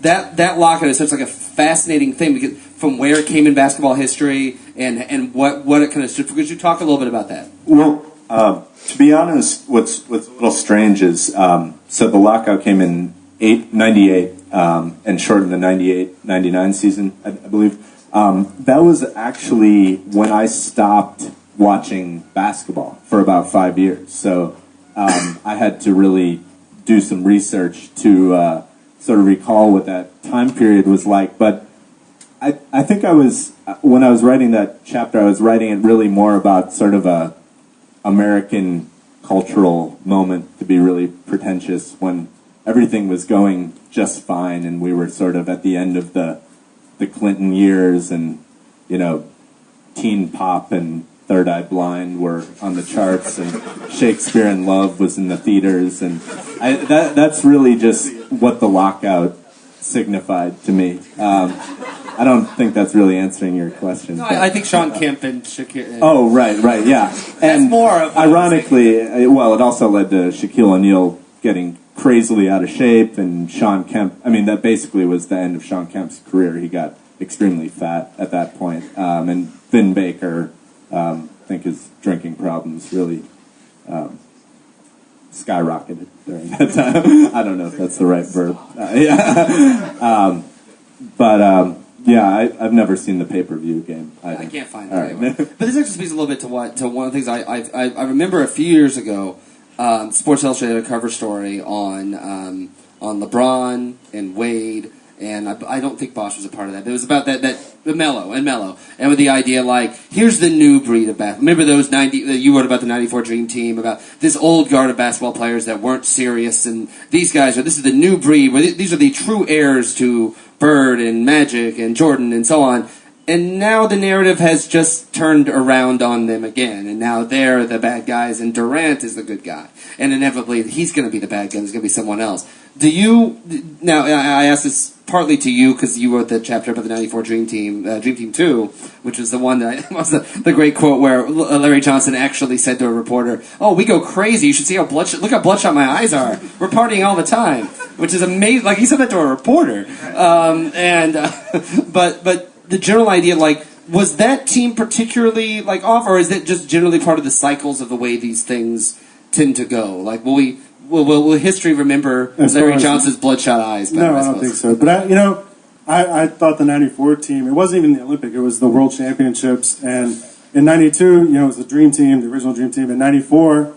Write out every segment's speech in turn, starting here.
that lockout is such like a fascinating thing because from where it came in basketball history and what it kind of stood for. Could you talk a little bit about that? Well, to be honest, what's a little strange is so the lockout came in 98 and shortened the 98-99 season, I believe. That was actually when I stopped watching basketball for about 5 years. So I had to really do some research to sort of recall what that time period was like. But I think when I was writing that chapter, I was writing it really more about sort of a American cultural moment, to be really pretentious, when everything was going just fine and we were sort of at the end of the Clinton years and, teen pop and Third Eye Blind were on the charts and Shakespeare in Love was in the theaters. And that's really just what the lockout signified to me. I don't think that's really answering your question. No, I think Sean Kemp and Shaquille... Oh, right, yeah. And more of ironically, it also led to Shaquille O'Neal getting crazily out of shape, and Sean Kemp... I mean, that basically was the end of Sean Kemp's career. He got extremely fat at that point. And Vin Baker, I think his drinking problems really skyrocketed during that time. I don't know if that's the right verb. I've never seen the pay-per-view game. I can't find it anyway. But this actually speaks a little bit to one of the things I remember a few years ago. Sports Illustrated had a cover story on LeBron and Wade, and I don't think Bosch was a part of that. But it was about that Melo, and with the idea like, here's the new breed of basketball. Remember those 90? You wrote about the '94 Dream Team, about this old guard of basketball players that weren't serious, and these guys this is the new breed. Where these are the true heirs to Bird and Magic and Jordan and so on. And now the narrative has just turned around on them again, and now they're the bad guys, and Durant is the good guy. And inevitably, he's going to be the bad guy, there's going to be someone else. Now, I asked this partly to you, because you wrote the chapter about the 94 Dream Team 2, which was the one that was the great quote where Larry Johnson actually said to a reporter, "Oh, we go crazy, you should see how bloodshot, look how bloodshot my eyes are. We're partying all the time," which is amazing. Like, he said that to a reporter. But the general idea, like, was that team particularly, like, off, or is it just generally part of the cycles of the way these things tend to go? Like, will history remember Larry Johnson's bloodshot eyes? No, I don't think so. But, I thought the 94 team, it wasn't even the Olympic, it was the World Championships. And in 92, it was the Dream Team, the original Dream Team. In 94,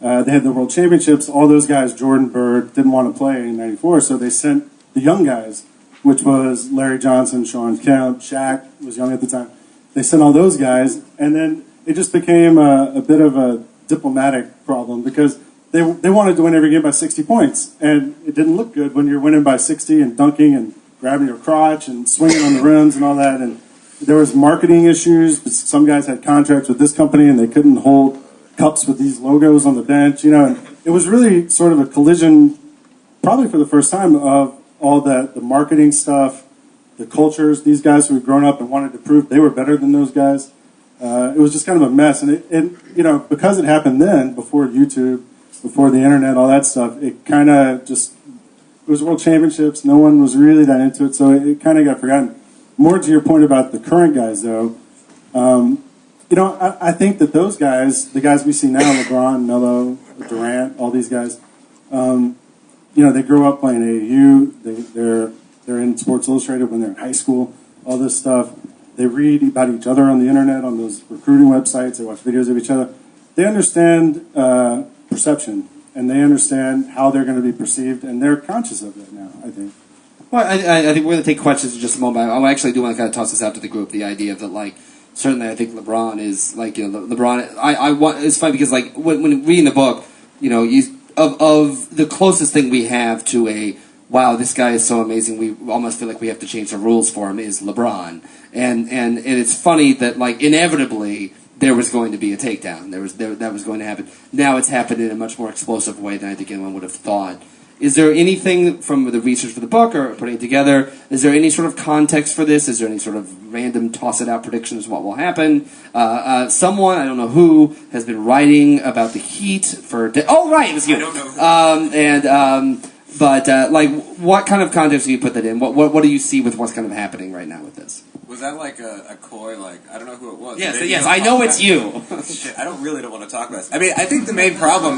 they had the World Championships. All those guys, Jordan, Bird, didn't want to play in 94, so they sent the young guys, which was Larry Johnson, Sean Kemp, Shaq was young at the time. They sent all those guys, and then it just became a bit of a diplomatic problem because they wanted to win every game by 60 points, and it didn't look good when you're winning by 60 and dunking and grabbing your crotch and swinging on the rims and all that. And there was marketing issues. Some guys had contracts with this company, and they couldn't hold cups with these logos on the bench. And it was really sort of a collision, probably for the first time, of all the marketing stuff, the cultures, these guys who had grown up and wanted to prove they were better than those guys. It was just kind of a mess. And, because it happened then, before YouTube, before the internet, all that stuff, it kind of just, it was World Championships. No one was really that into it, so it kind of got forgotten. More to your point about the current guys, though, I think that those guys, the guys we see now, LeBron, Melo, Durant, all these guys, they grow up playing AAU. They're in Sports Illustrated when they're in high school. All this stuff. They read about each other on the internet, on those recruiting websites. They watch videos of each other. They understand perception, and they understand how they're going to be perceived, and they're conscious of that now, I think. Well, I think we're going to take questions in just a moment. I actually do want to kind of toss this out to the group, the idea of that, like, certainly I think LeBron is, like, LeBron, it's funny because, like, when reading the book, of the closest thing we have to a, wow, this guy is so amazing, we almost feel like we have to change the rules for him, is LeBron. And it's funny that, like, inevitably there was going to be a takedown. That was going to happen. Now it's happened in a much more explosive way than I think anyone would have thought. Is there anything from the research for the book or putting it together, is there any sort of context for this? Is there any sort of random toss-it-out predictions of what will happen? Someone, I don't know who, has been writing about the Heat for... oh, right, it was you. I don't know who. But like, what kind of context do you put that in? What do you see with what's kind of happening right now with this? Was that like a coy, like, I don't know who it was. Yes, I know it's you. Shit, I don't want to talk about this. I mean, I think the main problem...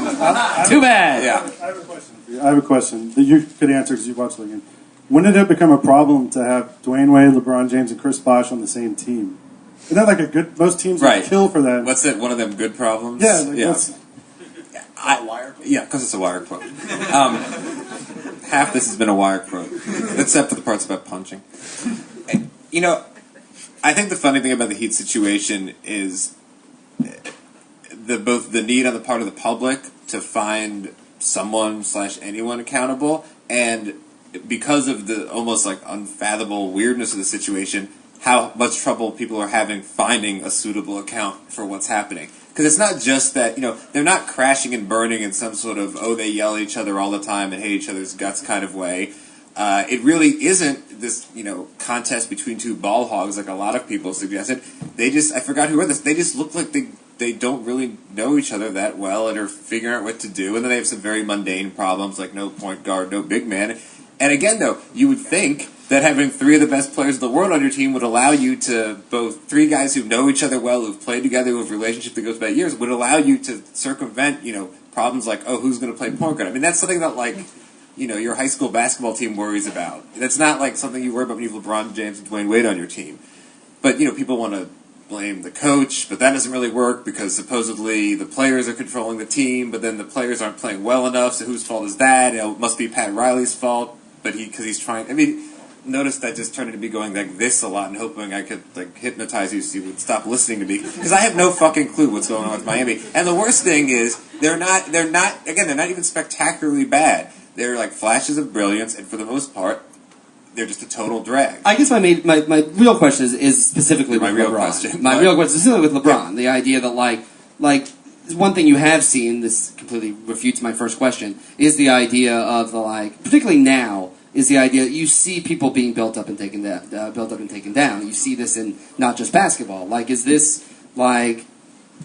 Too bad. Yeah. I have a question for you. I have a question that you could answer because you watched the game. When did it become a problem to have Dwayne Wade, LeBron James, and Chris Bosh on the same team? Isn't that like a good... Most teams would kill for that. What's that, one of them good problems? Yeah. Like Yeah, because it's a wire quote. Half this has been a wire quote, except for the parts about punching. You know, I think the funny thing about the Heat situation is both the need on the part of the public to find someone/anyone accountable, and because of the almost like unfathomable weirdness of the situation, how much trouble people are having finding a suitable account for what's happening. Because it's not just that, they're not crashing and burning in some sort of, they yell at each other all the time and hate each other's guts kind of way. It really isn't this, contest between two ball hogs like a lot of people suggested. I forgot who wrote this, they just look like they don't really know each other that well and are figuring out what to do. And then they have some very mundane problems like no point guard, no big man. And again, though, you would think that having three of the best players in the world on your team would allow you to, both three guys who know each other well, who've played together, who have a relationship that goes back years, would allow you to circumvent, problems like, who's going to play point guard? I mean, that's something that, like, your high school basketball team worries about. That's not, like, something you worry about when you have LeBron James and Dwayne Wade on your team. But, people want to blame the coach, but that doesn't really work because supposedly the players are controlling the team, but then the players aren't playing well enough, so whose fault is that? It must be Pat Riley's fault, but because he's trying... I mean... Notice that just turned into me going like this a lot and hoping I could like hypnotize you so you would stop listening to me because I have no fucking clue what's going on with Miami. And the worst thing is they're not even spectacularly bad. They're like flashes of brilliance, and for the most part they're just a total drag. I guess my real question is specifically with LeBron. My real question is specifically with LeBron. The idea that like one thing you have seen, this completely refutes my first question, is the idea of the like, particularly now, is the idea that you see people being built up and taken down. You see this in not just basketball. Like, is this like,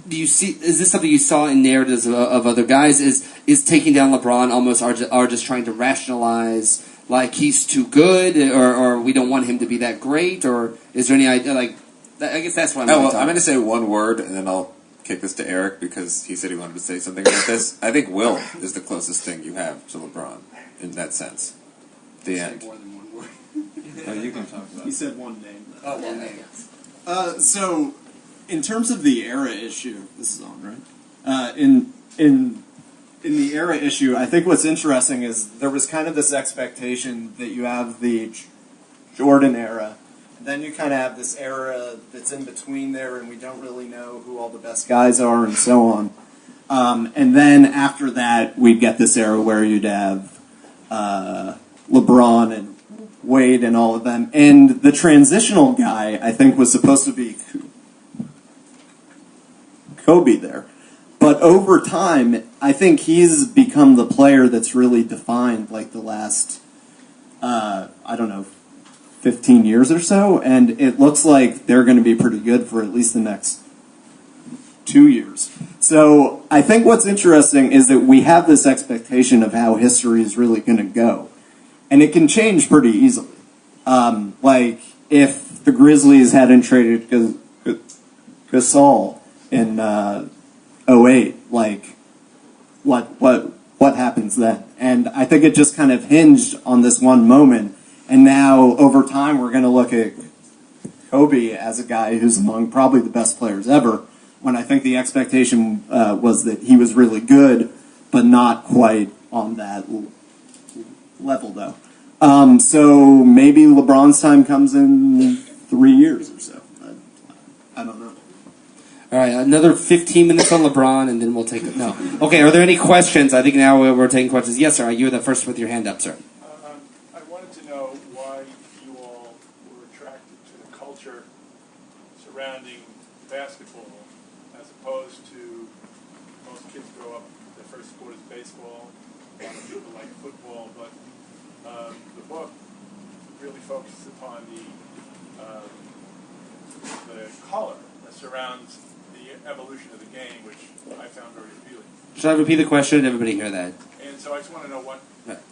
is this something you saw in narratives of other guys? Is taking down LeBron almost are just trying to rationalize like he's too good, or we don't want him to be that great, or is there any idea like? I guess that's what I'm. I'm going to say one word, and then I'll kick this to Eric because he said he wanted to say something about this. I think Will is the closest thing you have to LeBron in that sense. The end. More than one word. You can talk about it. He said one name. Oh, one name. So, in terms of the era issue, this is on, right? In the era issue, I think what's interesting is there was kind of this expectation that you have the Jordan era, then you kind of have this era that's in between there, and we don't really know who all the best guys are, and so on. And then after that, we'd get this era where you'd have LeBron and Wade and all of them. And the transitional guy, I think, was supposed to be Kobe there. But over time, I think he's become the player that's really defined, like, the last, 15 years or so. And it looks like they're going to be pretty good for at least the next 2 years. So I think what's interesting is that we have this expectation of how history is really going to go. And it can change pretty easily. Like, if the Grizzlies hadn't traded Gasol in 08, like, what happens then? And I think it just kind of hinged on this one moment. And now, over time, we're going to look at Kobe as a guy who's among probably the best players ever, when I think the expectation was that he was really good, but not quite on that level, though. So maybe LeBron's time comes in 3 years or so. I don't know. All right, another 15 minutes on LeBron, and then we'll take it. No. Okay, are there any questions? I think now we're taking questions. Yes, sir. You're the first with your hand up, sir. I wanted to know why you all were attracted to the culture surrounding basketball as opposed to most kids grow up, their first sport is baseball. A lot of people like football, but the book really focuses upon the color that surrounds the evolution of the game, which I found very appealing. Should I repeat the question? Did everybody hear that? And so I just want to know what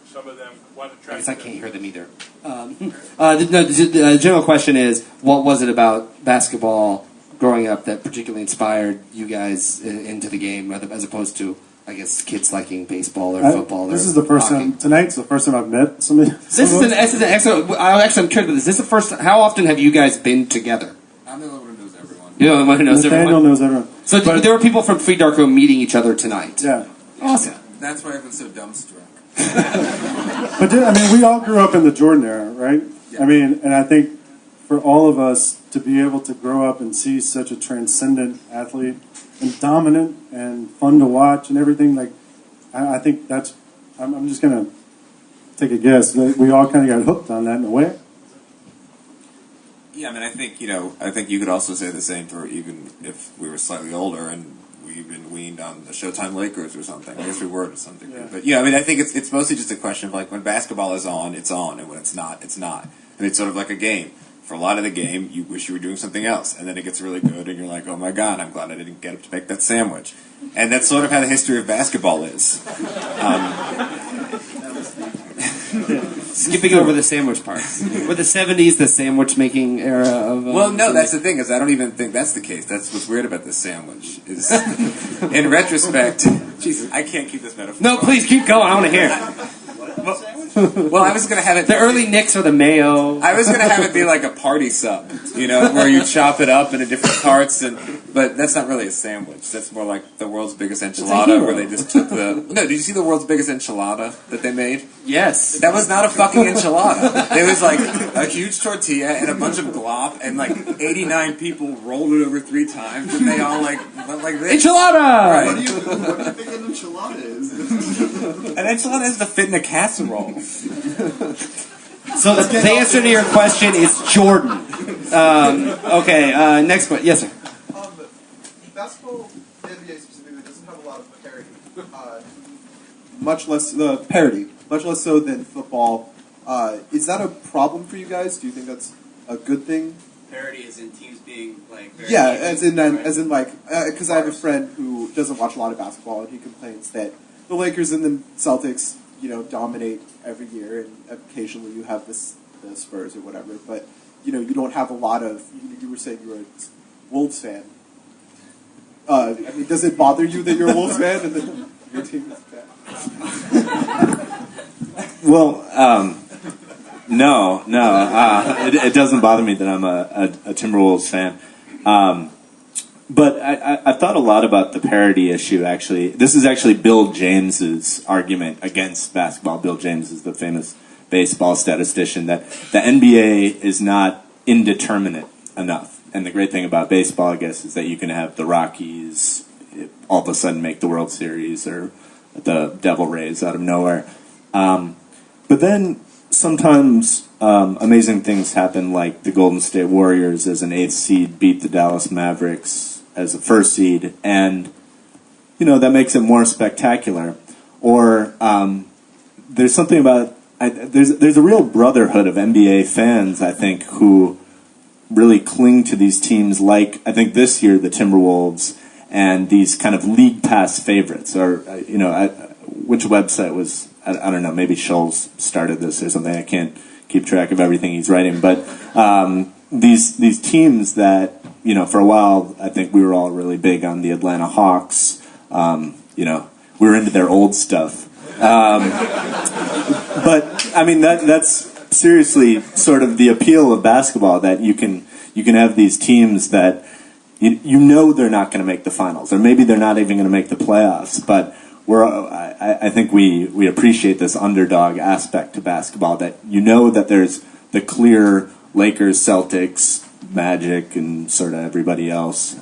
some of them, what I attracted guess I them. can't hear them either. The general question is, what was it about basketball growing up that particularly inspired you guys into the game, as opposed to, I guess, kids liking baseball or football? This or is the first hockey? time. Tonight's the first time I've met somebody. This is an excellent. I'm curious about this. Is this the first? How often have you guys been together? I'm the only one who knows everyone. You're the only one who knows Nathaniel everyone. knows everyone. So there were people from Freedarko meeting each other tonight. Yeah. Awesome. That's why everyone's so dumbstruck. But I mean, we all grew up in the Jordan era, right? I mean, and I think for all of us to be able to grow up and see such a transcendent athlete and dominant and fun to watch and everything, like, I think that's, I'm just going to take a guess that we all kind of got hooked on that in a way. Yeah, I mean, I think you could also say the same for even if we were slightly older and we've been weaned on the Showtime Lakers or something. I guess we were to some degree. Yeah. But yeah, I mean, I think it's mostly just a question of like when basketball is on, and when it's not, it's not. And it's sort of like a game. For a lot of the game, you wish you were doing something else, and then it gets really good, and you're like, oh my god, I'm glad I didn't get up to make that sandwich. And that's sort of how the history of basketball is. Skipping over the sandwich part. Were the 70s the sandwich making era of... Well, no, that's the thing, is I don't even think that's the case. That's what's weird about this sandwich, is in retrospect... Jesus, I can't keep this metaphor. No, please, keep going. I want to hear it. Well, I was going to have it... The early Knicks or the mayo. I was going to have it be like a party sub, where you chop it up into different parts, but that's not really a sandwich. That's more like the world's biggest enchilada, where they just took the... No, did you see the world's biggest enchilada that they made? Yes. That was not a fucking enchilada. It was like a huge tortilla and a bunch of glop, and like 89 people rolled it over 3 times, and they all like went like this. Enchilada! Right. What do you think an enchilada is? An enchilada is to fit in a casserole. So the answer to your question is Jordan. Okay, next question. Yes, sir. Basketball, the NBA specifically, doesn't have a lot of parity. Much less parity, much less so than football. Is that a problem for you guys? Do you think that's a good thing? Parity is in teams being like very Yeah, even, as in like, because I have a friend who doesn't watch a lot of basketball, and he complains that the Lakers and the Celtics, dominate every year, and occasionally you have the Spurs or whatever, but you don't have a lot of. You were saying you were a Wolves fan. I mean, does it bother you that you're a Wolves fan and then your team is bad? Well, no. It doesn't bother me that I'm a Timberwolves fan. But I thought a lot about the parity issue, actually. This is actually Bill James's argument against basketball. Bill James is the famous baseball statistician, that the NBA is not indeterminate enough. And the great thing about baseball, I guess, is that you can have the Rockies all of a sudden make the World Series, or the Devil Rays out of nowhere. But then sometimes amazing things happen, like the Golden State Warriors as an 8th seed beat the Dallas Mavericks as a 1st seed, and that makes it more spectacular. Or there's something about there's a real brotherhood of NBA fans, I think, who really cling to these teams, like I think this year the Timberwolves, and these kind of league pass favorites. Or which website was, I don't know, maybe Shoals started this or something. I can't keep track of everything he's writing, but these teams that, for a while, I think we were all really big on the Atlanta Hawks. We were into their old stuff. But I mean, that's seriously sort of the appeal of basketball, that you can have these teams that they're not going to make the finals, or maybe they're not even going to make the playoffs, but I think we appreciate this underdog aspect to basketball, that that there's the clear Lakers, Celtics, Magic, and sort of everybody else.